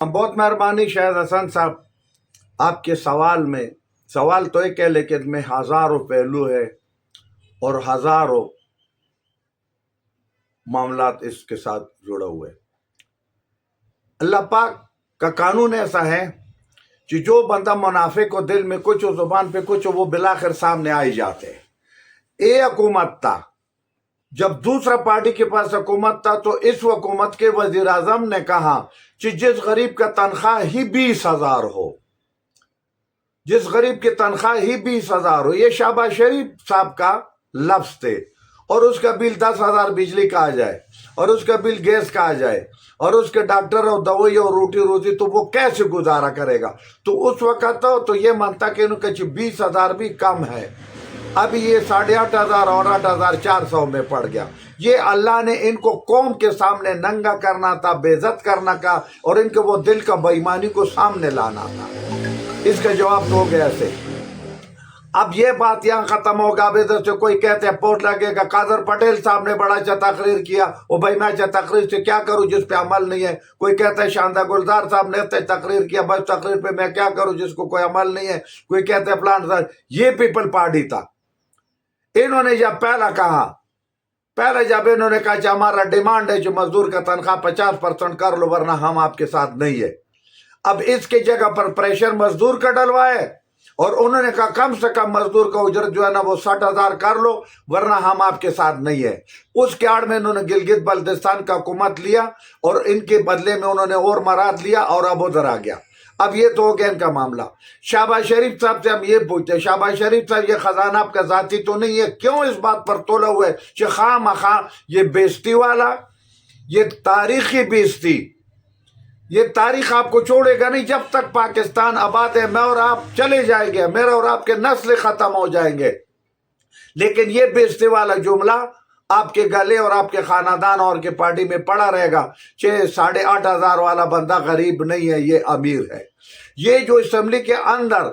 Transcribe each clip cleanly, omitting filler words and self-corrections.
बहुत मेहरबानी शाहिद हसन साहब, आपके सवाल में सवाल तो एक है लेकिन में हज़ारों पहलू है और हज़ारों मामलात इसके साथ जुड़े हुए। अल्लाह पाक का कानून ऐसा है कि जो बंदा मुनाफिक को दिल में कुछ हो, जुबान पे कुछ हो, वो बिलाखिर सामने आ ही जाते हैं। ये हुकूमत था, जब दूसरा पार्टी के पास हुकूमत था तो इस हुकूमत के वजीर आजम ने कहा कि जिस गरीब का तनख्वाह ही 20,000 हो, जिस गरीब की तनख्वाह ही 20,000 हो, ये शहबाज शरीफ साहब का लफ्ज थे, और उसका बिल 10,000 बिजली का आ जाए और उसका बिल गैस का आ जाए और उसके डॉक्टर और दवाई और रोटी रोजी, तो वो कैसे गुजारा करेगा? तो उस वक्त तो ये मानता कि 20,000 भी कम है। अभी ये 8,500 और 8,400 में पड़ गया। ये अल्लाह ने इनको कौम के सामने नंगा करना था, बेइज्जत करना का, और इनके वो दिल का बेईमानी को सामने लाना था। इसका जवाब तो हो गया ऐसे। अब ये बात यहाँ खत्म होगा। अब इधर से कोई कहते हैं पोस्ट लगेगा, कादर पटेल साहब ने बड़ा अच्छा तकरीर किया, वो भाई मैं अच्छा तकरीर से क्या करूं जिस पे अमल नहीं है। कोई कहता है शानदार गुलजार साहब ने तकरीर किया, बस तकरीर पे मैं क्या करूं जिसको कोई अमल नहीं है। कोई कहता है प्लान साहब। ये पीपल पार्टी था। इन्होंने जब पहले जब इन्होंने कहा कि हमारा डिमांड है जो मजदूर का तनख्वाह 50% कर लो वरना हम आपके साथ नहीं है। अब इसके जगह पर प्रेशर मजदूर का डलवाए और उन्होंने कहा कम से कम मजदूर का उजरत जो है ना वो 60,000 कर लो वरना हम आपके साथ नहीं है। उसके आड़ में इन्होंने गिलगित बल्तिस्तान का हुकूमत लिया और इनके बदले में उन्होंने और मराद लिया और अब उधर आ गया। अब ये तो हो गया इनका मामला। शहबाज शरीफ साहब से हम ये पूछते हैं, शहबाज शरीफ साहब ये खजाना आपका जाती तो नहीं है, क्यों इस बात पर तोला हुआ है कि खामखा ये बेइज्जती वाला, ये तारीखी बेइज्जती, ये तारीख आपको छोड़ेगा नहीं जब तक पाकिस्तान आबाद है। मैं और आप चले जाएंगे, मेरे और आपके नस्ल खत्म हो जाएंगे, लेकिन ये बेइज्जती वाला जुमला आपके गले और आपके खानदान और के पार्टी में पड़ा रहेगा। 8,500 वाला बंदा गरीब नहीं है, ये अमीर है। ये जो असेंबली के अंदर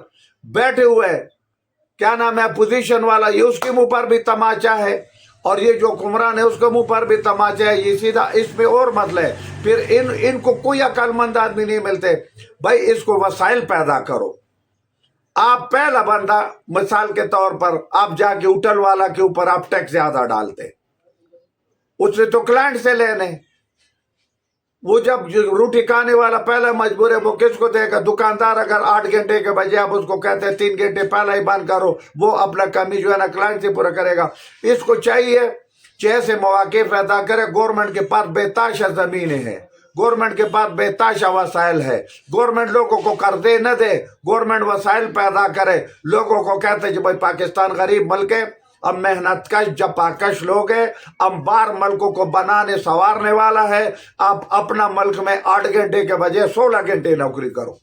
बैठे हुए क्या नाम है अपोजिशन वाला, ये उसके मुंह पर भी तमाचा है और ये जो हुक्मरान है उसके मुंह पर भी तमाचा है। ये सीधा इसमें और मसला है। फिर इनको कोई अक्लमंद आदमी नहीं मिलते। भाई इसको वसाइल पैदा करो। आप पहला बंदा मिसाल के तौर पर आप जाके होटल वाला के ऊपर आप टैक्स ज्यादा डालते, उसने तो क्लाइंट से लेने। वो जब रोटी खाने वाला पहला मजबूर है, वो किसको देगा? दुकानदार अगर 8 घंटे के बजाय आप उसको कहते हैं 3 घंटे पहला ही बंद करो, वो अपना कमी जो है ना क्लाइंट से पूरा करेगा। इसको चाहिए जैसे मौके पैदा करे। गवर्नमेंट के पास बेताशा जमीनें हैं, गवर्नमेंट के पास बेताशा वसाइल है। गवर्नमेंट लोगों को कर्जे न दे, गवर्नमेंट वसाइल पैदा करे। लोगों को कहते हैं भाई पाकिस्तान गरीब मुल्क है, अब मेहनत कश जपाकश लोग हैं, अंबार मुल्कों को बनाने संवारने वाला है। आप अपना मुल्क में 8 घंटे के बजाय 16 घंटे नौकरी करो,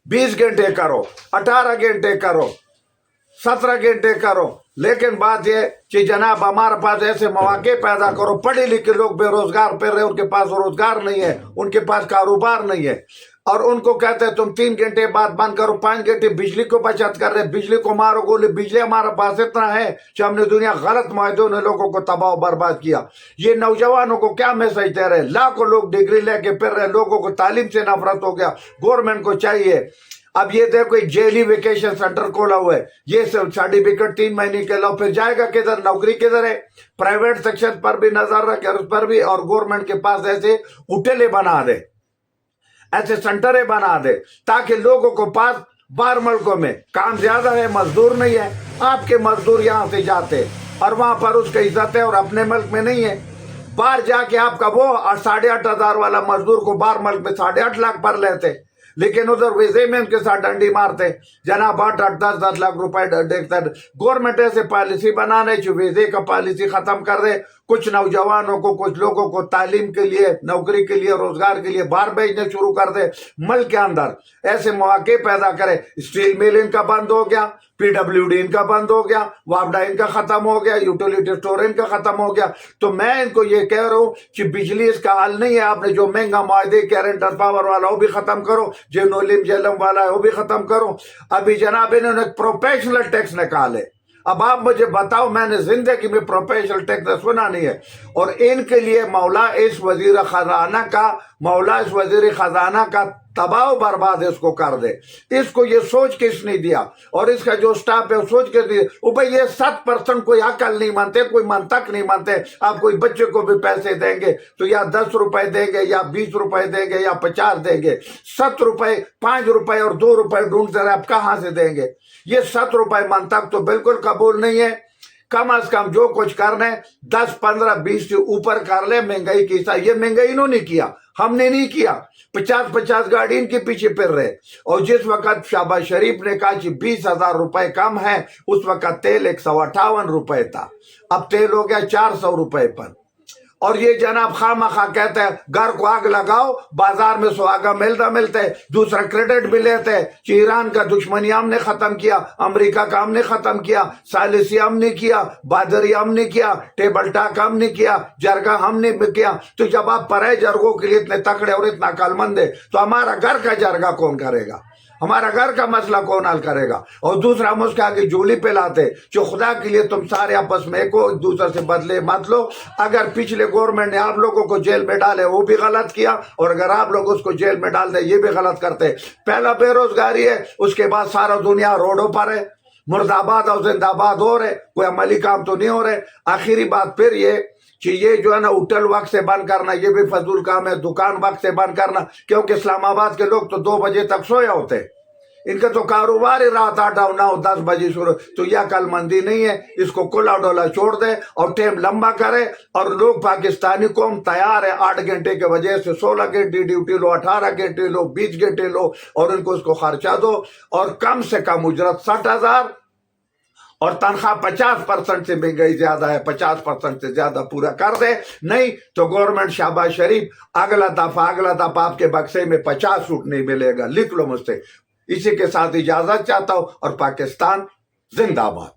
20 घंटे करो, 18 घंटे करो, 17 घंटे करो। लेकिन बात यह कि जनाब हमारे पास ऐसे मौके पैदा करो। पढ़े लिखे लोग बेरोजगार फिर रहे, उनके पास रोजगार नहीं है, उनके पास कारोबार नहीं है, और उनको कहते हैं तुम 3 घंटे बाद बंद करो, 5 घंटे बिजली को बचत कर रहे, बिजली को मारो गोली। बिजली हमारे पास इतना है कि हमने दुनिया गलत मायदों ने लोगों को तबाह बर्बाद किया। ये नौजवानों को क्या मैसेज दे रहे? लाखों लोग डिग्री लेके फिर रहे, लोगों को तालीम से नफरत हो गया। गवर्नमेंट को चाहिए। अब ये देखो जेली वेकेशन सेंटर खोला हुआ है, ये सब सर्टिफिकेट 3 महीने के लो, फिर जाएगा किधर? नौकरी किधर है? प्राइवेट सेक्शन पर भी नजर रखे उस पर भी, और गवर्नमेंट के पास ऐसे होटलें बना दे, ऐसे सेंटरें बना दे ताकि लोगों को पास बाहर मुल्कों में काम ज्यादा है, मजदूर नहीं है। आपके मजदूर यहाँ से जाते और वहां पर उसकी इज्जत है और अपने मुल्क में नहीं है। बाहर जाके आपका वो 8,500 वाला मजदूर को बाहर मुल्क में 8.5 लाख पर लेते, लेकिन उधर वीजे में उनके साथ डंडी मारते। जनाब 8-8, 10-10 लाख रुपए देखता। गवर्नमेंट ऐसे पॉलिसी बनाने जो वीजे का पॉलिसी खत्म कर दे, कुछ नौजवानों को, कुछ लोगों को तालीम के लिए, नौकरी के लिए, रोजगार के लिए बाहर भेजने शुरू कर दे। मुल्क के अंदर ऐसे मौके पैदा करे। स्टील मिल इनका बंद हो गया, PWD इनका बंद हो गया, वापडा इनका खत्म हो गया, यूटिलिटी स्टोर इनका खत्म हो गया। तो मैं इनको ये कह रहा हूं कि बिजली इसका हल नहीं है। आपने जो महंगा मुआहदे करेंट पावर वाला वो भी खत्म करो, जो नोलिम जलम वाला है वो भी खत्म करो। अभी जनाब इन्होंने प्रोफेशनल टैक्स निकाले। अब आप मुझे बताओ, मैंने जिंदगी में प्रोफेशनल टैक्स सुना नहीं है। اور ان کے لیے مولا اس وزیر خزانہ کا تباہ و برباد اس کو کر دے. اس کو یہ سوچ کس نے دیا؟ اور اس کا جو سٹاف ہے وہ سوچ کے دیا. بھئی یہ 7% کوئی عقل نہیں مانتے, کوئی منطق نہیں مانتے. آپ کوئی بچے کو بھی پیسے دیں گے تو یا 10 روپے دیں گے یا 20 روپے دیں گے یا 50 دیں گے. 7 روپے, 5 روپے اور 2 روپے ڈھونڈتے رہے, آپ کہاں سے دیں گے؟ یہ 7 روپے منطق تو بالکل قبول نہیں ہے. کم از کم جو کچھ کرنا ہے 10, 15, 20 سے اوپر کر لے مہنگائی کی حساب. یہ مہنگائی انہوں نے کیا, ہم نے نہیں کیا. 50 گاڑی ان کے پیچھے پھر رہے. اور جس وقت شہباز شریف نے کہا کہ 20,000 روپے کم ہے, اس وقت تیل 158 روپے تھا, اب تیل ہو گیا 400 روپے پر. اور یہ جناب خواہ مخواہ کہتے ہیں گھر کو آگ لگاؤ, بازار میں سہاگا ملتے. دوسرا کریڈٹ بھی لیتے کہ ایران کا دشمنی ہم نے ختم کیا, امریکہ کا ہم نے ختم کیا, ثالثی ہم نے کیا, بادری ہم نے کیا, ٹیبل ٹاک ہم نے کیا, جرگہ ہم نے کیا. تو جب آپ پرائے جرگوں کے لیے اتنے تکڑے اور اتنا عقل مند ہے تو ہمارا گھر کا جرگہ کون کرے گا؟ ہمارا گھر کا مسئلہ کون حل کرے گا؟ اور دوسرا ہم اس کے آگے جولی پہ لاتے جو خدا کے لیے تم سارے آپس میں ایک دوسرے سے بدلے مت لو. اگر پچھلے گورنمنٹ نے آپ لوگوں کو جیل میں ڈالے وہ بھی غلط کیا, اور اگر آپ لوگ اس کو جیل میں ڈال دیں یہ بھی غلط کرتے. پہلا بے روزگاری ہے, اس کے بعد سارا دنیا روڈوں پر ہے, مرد آباد اور زندہ آباد ہو رہے, کوئی عملی کام تو نہیں ہو رہے. آخری بات پھر یہ کہ یہ جو ہے نا ہوٹل وقت سے بند کرنا یہ بھی فضول کام ہے, دکان وقت سے بند کرنا, کیونکہ اسلام آباد کے لوگ تو 2 بجے تک سویا ہوتے, ان کا تو کاروبار ہی رات 8, 9, 10 بجے شروع. تو یہ عقل مندی نہیں ہے. اس کو کلا ڈولا چھوڑ دے اور ٹائم لمبا کرے. اور لوگ پاکستانی قوم تیار ہے 8 گھنٹے کے وجہ سے 16 گھنٹے ڈیوٹی لو, 18 گھنٹے لو, 20 گھنٹے لو, اور ان کو اس کو خرچہ دو. اور کم سے کم اجرت 60,000 اور تنخواہ 50% سے مہنگائی زیادہ ہے, 50% سے زیادہ پورا کر دے. نہیں تو گورنمنٹ شہباز شریف اگلا دفعہ آپ کے بکسے میں 50 سوٹ نہیں ملے گا, لکھ لو مجھ سے. اسی کے ساتھ اجازت چاہتا ہوں, اور پاکستان زندہ باد.